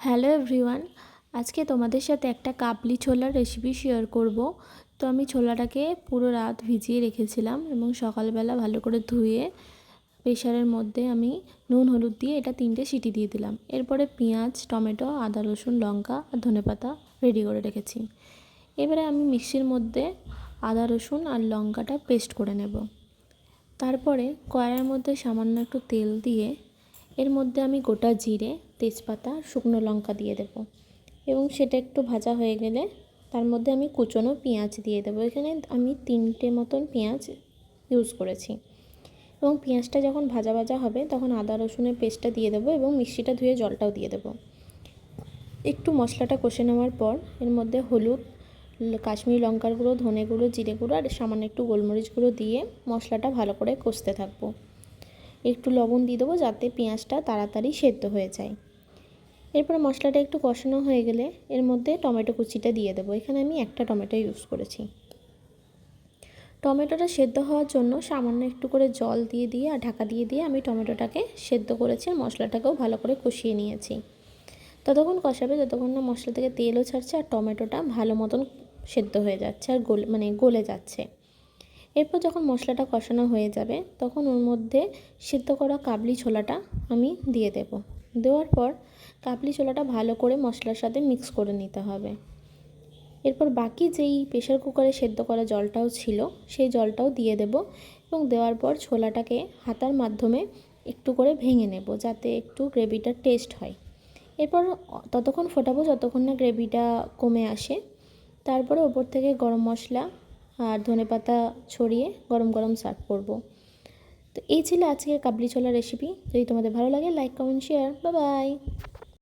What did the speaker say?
Hello everyone, আজকে তোমাদের সাথে একটা কাবলি ছোলার রেসিপি শেয়ার করব। তো আমি ছোলাটাকে পুরো রাত ভিজিয়ে রেখেছিলাম এবং সকালবেলা ভালো করে ধুয়ে প্রেশারের মধ্যে আমি নুন হলুদ দিয়ে এটা 3টে সিটি দিয়ে দিলাম। এরপরে পেঁয়াজ, টমেটো, আদা, রসুন, লঙ্কা আর ধনেপাতা রেডি করে রেখেছি। এবারে আমি মিক্সির মধ্যে আদা, রসুন আর লঙ্কাটা পেস্ট করে নেব। তারপরে কড়াইয়ের মধ্যে সামান্য একটু তেল দিয়ে এর মধ্যে আমি গোটা জিরে, তেজপাতা, শুকনো লঙ্কা দিয়ে দেব এবং সেটা একটু ভাজা হয়ে গেলে তার মধ্যে আমি কুচনো পেঁয়াজ দিয়ে দেবো। এখানে আমি 3টে মতন পেঁয়াজ ইউজ করেছি এবং পেঁয়াজটা যখন ভাজা ভাজা হবে তখন আদা রসুনের পেস্টটা দিয়ে দেবো এবং মিক্সিটা ধুয়ে জলটাও দিয়ে দেবো। একটু মশলাটা কষে নেওয়ার পর এর মধ্যে হলুদ, কাশ্মীরি লঙ্কার গুঁড়ো, ধনে গুঁড়ো, জিরে গুঁড়ো আর সামান্য একটু গোলমরিচ গুঁড়ো দিয়ে মশলাটা ভালো করে কষতে থাকবো। একটু লবণ দিয়ে দেবো যাতে পেঁয়াজটা তাড়াতাড়ি সেদ্ধ হয়ে যায়। এরপর মশলাটা একটু কষানো হয়ে গেলে এর মধ্যে টমেটো কুচিটা দিয়ে দেবো। এখানে আমি একটা টমেটো ইউজ করেছি। টমেটোটা সেদ্ধ হওয়ার জন্য সামান্য একটু করে জল দিয়ে আর ঢাকা দিয়ে আমি টমেটোটাকে সেদ্ধ করেছি আর মশলাটাকেও ভালো করে কষিয়ে নিয়েছি। ততক্ষণ কষাবে যতক্ষণ না মশলা থেকে তেলও ছাড়ছে আর টমেটোটা ভালো মতন সেদ্ধ হয়ে যাচ্ছে আর গলে যাচ্ছে। এরপর যখন মশলাটা কষানো হয়ে যাবে তখন ওর মধ্যে সেদ্ধ করা কাবলি ছোলাটা আমি দিয়ে দেব। দেওয়ার পর কাবলি ছোলাটা ভালো করে মশলার সাথে মিক্স করে নিতে হবে। এরপর বাকি যেই প্রেশার কুকারে সেদ্ধ করা জলটাও ছিল সেই জলটাও দিয়ে দেব এবং দেওয়ার পর ছোলাটাকে হাতার মাধ্যমে একটু করে ভেঙে নেব যাতে একটু গ্রেভিটার টেস্ট হয়। এরপর ততক্ষণ ফোটাবো যতক্ষণ না গ্রেভিটা কমে আসে। তারপরে ওপর থেকে গরম মশলা আর ধনেপাতা ছড়িয়ে গরম গরম সার্ভ করব। তো এই ছিল আজকের কাবলি ছোলা রেসিপি। যদি তোমাদের ভালো লাগে like, comment, share. Bye bye.